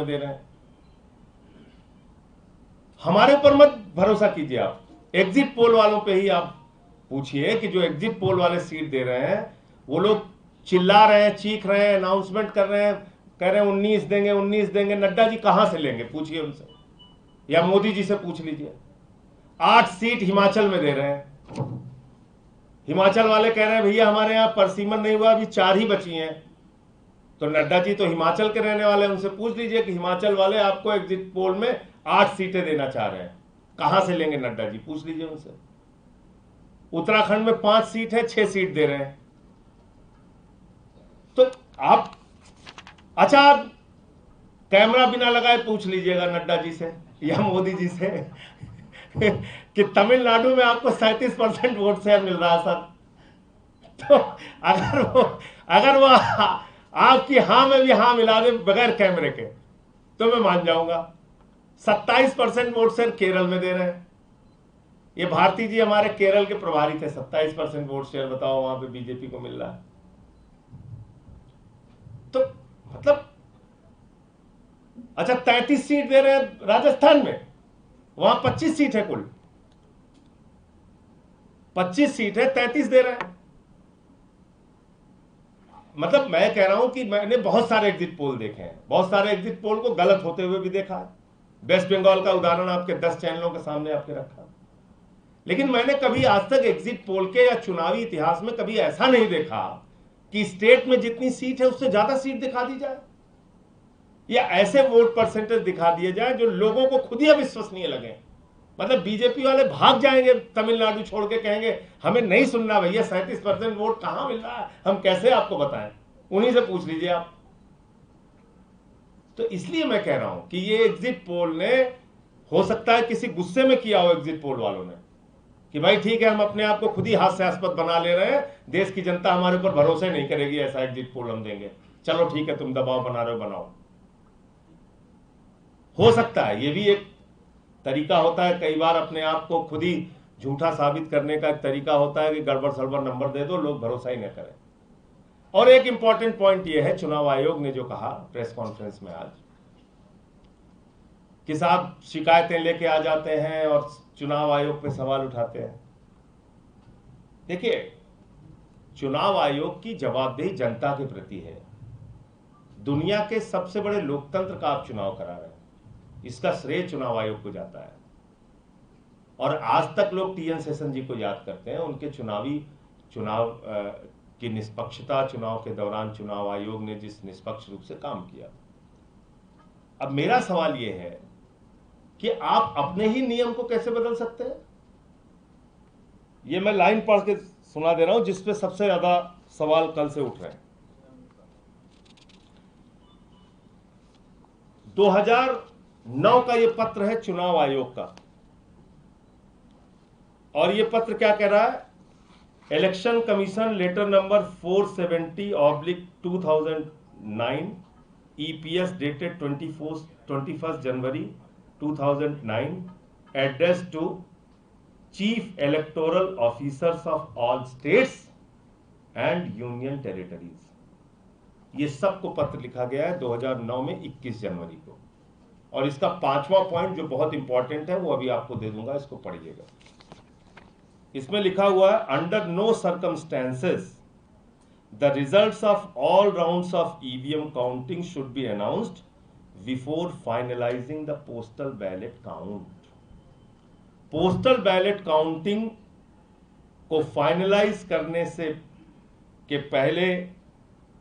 में दे रहे हैं। हमारे ऊपर मत भरोसा कीजिए, आप एग्जिट पोल वालों पे ही आप पूछिए कि जो एग्जिट पोल वाले सीट दे रहे हैं वो लोग चिल्ला रहे हैं, चीख रहे हैं, अनाउंसमेंट कर रहे हैं, कह रहे हैं 19 देंगे 19 देंगे। नड्डा जी कहां से लेंगे, पूछिए उनसे, या मोदी जी से पूछ लीजिए। 8 सीट हिमाचल में दे रहे हैं। हिमाचल वाले कह रहे हैं भैया हमारे यहां परसीमन नहीं हुआ, अभी 4 ही बची हैं। तो नड्डा जी तो हिमाचल के रहने वाले, उनसे पूछ लीजिए कि हिमाचल वाले आपको एग्जिट पोल में 8 सीटें देना चाह रहे हैं, कहां से लेंगे नड्डा जी, पूछ लीजिए उनसे। उत्तराखंड में 5 सीट है, 6 सीट दे रहे हैं। तो आप, अच्छा आप कैमरा बिना लगाए पूछ लीजिएगा नड्डा जी से या मोदी जी से कि तमिलनाडु में आपको 37% वोट शेयर मिल रहा है सर। तो अगर वो आपकी हां में भी हां मिला दे बगैर कैमरे के तो मैं मान जाऊंगा। 27% वोट शेयर केरल में दे रहे हैं। ये भारती जी हमारे केरल के प्रभारी थे, 27% वोट शेयर, बताओ वहां पे बीजेपी को मिल रहा है। तो मतलब अच्छा 33 सीट दे रहे हैं राजस्थान में, वहां 25 सीट है, कुल 25 सीट है, 33 दे रहे हैं। मतलब मैं कह रहा हूं कि मैंने बहुत सारे एग्जिट पोल देखे हैं, बहुत सारे एग्जिट पोल को गलत होते हुए भी देखा है। वेस्ट बंगाल का उदाहरण आपके 10 चैनलों के सामने आपके रखा, लेकिन मैंने कभी आज तक एग्जिट पोल के या चुनावी इतिहास में कभी ऐसा नहीं देखा कि स्टेट में जितनी सीट है उससे ज्यादा सीट दिखा दी जाए, या ऐसे वोट परसेंटेज दिखा दिए जाए जो लोगों को खुद ही अविश्वसनीय लगे। मतलब बीजेपी वाले भाग जाएंगे तमिलनाडु छोड़ के, कहेंगे हमें नहीं सुनना भैया, 37% वोट कहां मिल रहा है, हम कैसे आपको बताएं, उन्हीं से पूछ लीजिए आप। तो इसलिए मैं कह रहा हूं कि ये एग्जिट पोल ने, हो सकता है किसी गुस्से में किया हो एग्जिट पोल वालों ने कि भाई ठीक है हम अपने आप को खुद ही हास्यास्पद बना ले रहे हैं, देश की जनता हमारे ऊपर भरोसा नहीं करेगी, ऐसा एग्जिट पोल हम देंगे, चलो ठीक है तुम दबाव बना रहे हो बनाओ। हो सकता है ये भी एक तरीका होता है, कई बार अपने आप को खुद ही झूठा साबित करने का एक तरीका होता है कि गड़बड़ सड़बड़ नंबर दे दो, लोग भरोसा ही न करें। और एक इंपॉर्टेंट पॉइंट यह है, चुनाव आयोग ने जो कहा प्रेस कॉन्फ्रेंस में आज कि साहब शिकायतें लेके आ जाते हैं और चुनाव आयोग पे सवाल उठाते हैं। देखिए चुनाव आयोग की जवाबदेही जनता के प्रति है। दुनिया के सबसे बड़े लोकतंत्र का आप चुनाव करा रहे हैं, इसका श्रेय चुनाव आयोग को जाता है। और आज तक लोग टीएन शेषन जी को याद करते हैं, उनके चुनाव की निष्पक्षता, चुनाव के दौरान चुनाव आयोग ने जिस निष्पक्ष रूप से काम किया। अब मेरा सवाल यह है कि आप अपने ही नियम को कैसे बदल सकते हैं। ये मैं लाइन पढ़ के सुना दे रहा हूं जिसपे सबसे ज्यादा सवाल कल से उठ रहे हैं। 2009 का ये पत्र है चुनाव आयोग का, और ये पत्र क्या कह रहा है, election commission letter number 470/2009 EPS dated 21 January 2009 address to chief electoral officers of all states and union territories. ये सबको पत्र लिखा गया है 2009 में 21 जनवरी को। और इसका 5वां पॉइंट जो बहुत इंपॉर्टेंट है वो अभी आपको दे दूंगा, इसको पढ़िएगा। इसमें लिखा हुआ है, under no circumstances the results of all rounds of EVM counting should be announced before finalising the postal ballot count. Postal ballot counting को फाइनलाइज करने से के पहले,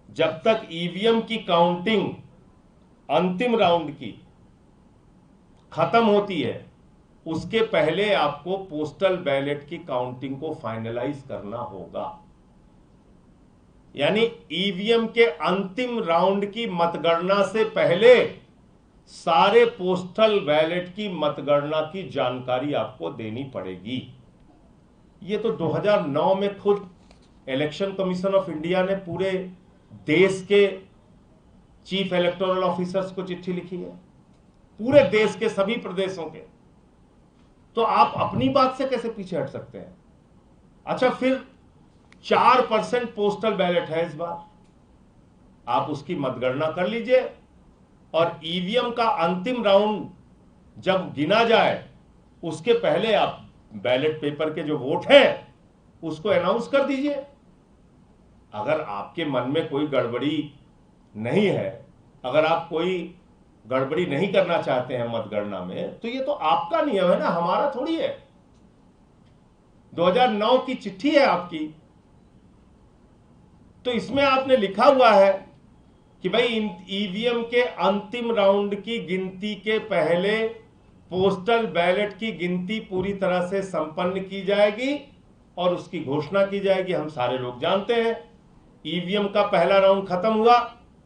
जब तक ईवीएम की काउंटिंग अंतिम राउंड की खत्म होती है, उसके पहले आपको पोस्टल बैलेट की काउंटिंग को फाइनलाइज करना होगा। यानी ईवीएम के अंतिम राउंड की मतगणना से पहले सारे पोस्टल बैलेट की मतगणना की जानकारी आपको देनी पड़ेगी। ये तो 2009 में खुद इलेक्शन कमीशन ऑफ इंडिया ने पूरे देश के चीफ इलेक्टोरल ऑफिसर्स को चिट्ठी लिखी है, पूरे देश के सभी प्रदेशों के। तो आप अपनी बात से कैसे पीछे हट सकते हैं। अच्छा फिर 4% पोस्टल बैलेट है इस बार, आप उसकी मतगणना कर लीजिए और ईवीएम का अंतिम राउंड जब गिना जाए उसके पहले आप बैलेट पेपर के जो वोट हैं उसको अनाउंस कर दीजिए। अगर आपके मन में कोई गड़बड़ी नहीं है, अगर आप कोई गड़बड़ी नहीं करना चाहते हैं मतगणना में, तो ये तो आपका नियम है ना, हमारा थोड़ी है। 2009 की चिट्ठी है आपकी, तो इसमें आपने लिखा हुआ है कि भाई ईवीएम के अंतिम राउंड की गिनती के पहले पोस्टल बैलेट की गिनती पूरी तरह से संपन्न की जाएगी और उसकी घोषणा की जाएगी। हम सारे लोग जानते हैं ईवीएम का पहला राउंड खत्म हुआ,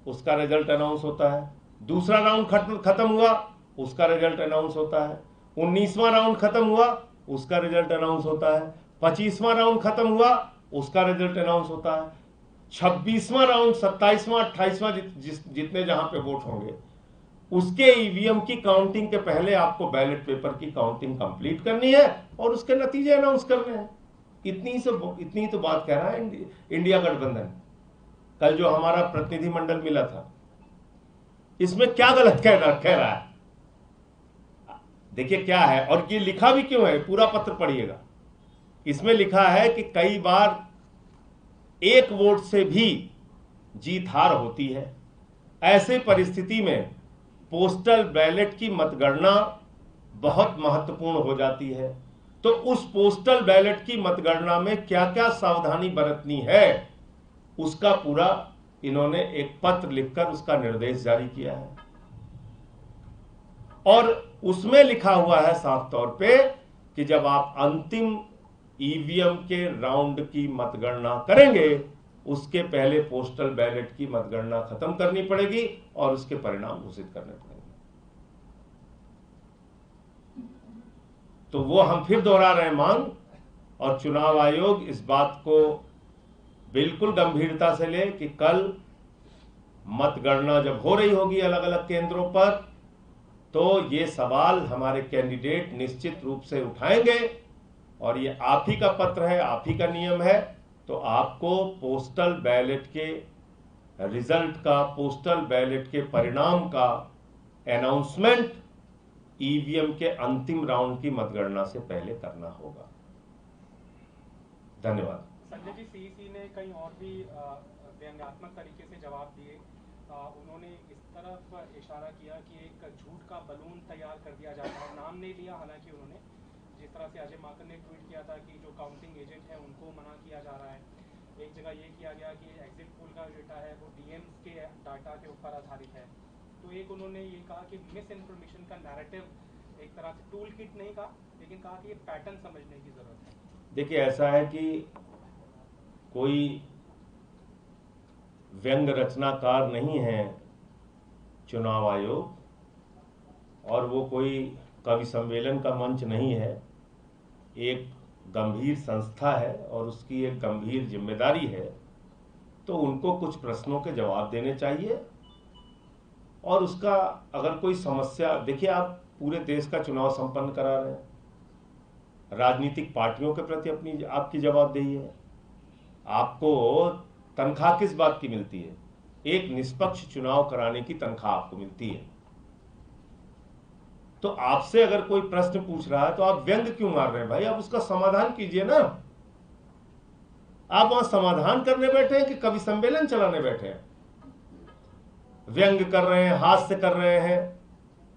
उसका रिजल्ट अनाउंस होता है। दूसरा राउंड खत्म हुआ, उसका रिजल्ट अनाउंस होता है। 19वां राउंड खत्म हुआ, उसका रिजल्ट अनाउंस होता है। 25वां राउंड खत्म हुआ, उसका रिजल्ट अनाउंस होता है। 26वां राउंड, 27वां, 28वां जितने जहां पे वोट होंगे उसके ईवीएम की काउंटिंग के पहले आपको बैलेट पेपर की काउंटिंग कंप्लीट करनी है और उसके नतीजे अनाउंस करने हैं। इतनी तो बात कह रहा है इंडिया गठबंधन। कल जो हमारा प्रतिनिधि मंडल मिला था, इसमें क्या गलत कह रहा है? देखिए क्या है, और ये लिखा भी क्यों है, पूरा पत्र पढ़िएगा। इसमें लिखा है कि कई बार एक वोट से भी जीत हार होती है। ऐसे परिस्थिति में पोस्टल बैलेट की मतगणना बहुत महत्वपूर्ण हो जाती है। तो उस पोस्टल बैलेट की मतगणना में क्या क्या सावधानी बरतनी है, उसका पूरा इन्होंने एक पत्र लिखकर उसका निर्देश जारी किया है। और उसमें लिखा हुआ है साफ तौर पे कि जब आप अंतिम ईवीएम के राउंड की मतगणना करेंगे, उसके पहले पोस्टल बैलेट की मतगणना खत्म करनी पड़ेगी और उसके परिणाम घोषित करने पड़ेंगे। तो वो हम फिर दोहरा रहे हैं मांग, और चुनाव आयोग इस बात को बिल्कुल गंभीरता से ले कि कल मतगणना जब हो रही होगी अलग अलग केंद्रों पर, तो ये सवाल हमारे कैंडिडेट निश्चित रूप से उठाएंगे। और ये आप ही का पत्र है, आप ही का नियम है, तो आपको पोस्टल बैलेट के रिजल्ट का, पोस्टल बैलेट के परिणाम का अनाउंसमेंट ईवीएम के अंतिम राउंड की मतगणना से पहले करना होगा। धन्यवाद। संजय जी, सीईसी ने कहीं और भी व्यंग्यात्मक तरीके से जवाब दिए। उन्होंने इस तरफ इशारा किया कि एक झूठ का बलून तैयार कर दिया जाता है, नाम नहीं लिया हालांकि उन्होंने। जिस तरह से अजय माकन ने ट्वीट किया था कि जो काउंटिंग एजेंट है उनको मना किया जा रहा है। एक जगह ये किया गया कि एग्जिट पोल का डेटा है वो डीएम्स के डाटा के ऊपर आधारित है। तो एक उन्होंने ये कहा कि मिस इन्फॉर्मेशन का नैरेटिव, एक तरह से टूल किट नहीं कहा, लेकिन कहा कि ये पैटर्न समझने की जरूरत है। देखिए ऐसा है कि कोई व्यंग रचनाकार नहीं है चुनाव आयोग, और वो कोई कवि सम्मेलन का मंच नहीं है। एक गंभीर संस्था है और उसकी एक गंभीर जिम्मेदारी है, तो उनको कुछ प्रश्नों के जवाब देने चाहिए। और उसका अगर कोई समस्या, देखिए आप पूरे देश का चुनाव संपन्न करा रहे हैं, राजनीतिक पार्टियों के प्रति अपनी आपकी जवाबदेही है। आपको तनख्वाह किस बात की मिलती है? एक निष्पक्ष चुनाव कराने की तनख्वाह आपको मिलती है। तो आपसे अगर कोई प्रश्न पूछ रहा है तो आप व्यंग क्यों मार रहे हैं भाई? आप उसका समाधान कीजिए ना। आप वहां समाधान करने बैठे हैं कि कवि सम्मेलन चलाने बैठे हैं? व्यंग कर रहे हैं, हास्य कर रहे हैं,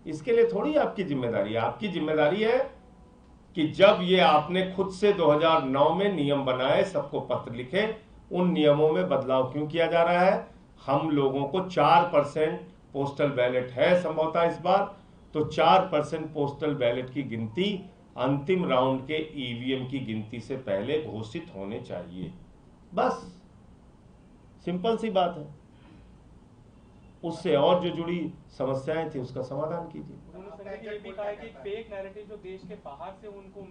इसके लिए थोड़ी आपकी जिम्मेदारी है। आपकी जिम्मेदारी है कि जब ये आपने खुद से 2009 में नियम बनाए, सबको पत्र लिखे, उन नियमों में बदलाव क्यों किया जा रहा है? हम लोगों को 4% पोस्टल बैलेट है संभवतः इस बार, तो 4% पोस्टल बैलेट की गिनती अंतिम राउंड के ईवीएम की गिनती से पहले घोषित होने चाहिए। बस सिंपल सी बात है। उससे और जो जुड़ी समस्याएं थी उसका समाधान कीजिए। उन्होंने ये भी कहा है कि फेक नैरेटिव जो देश के बाहर से उनको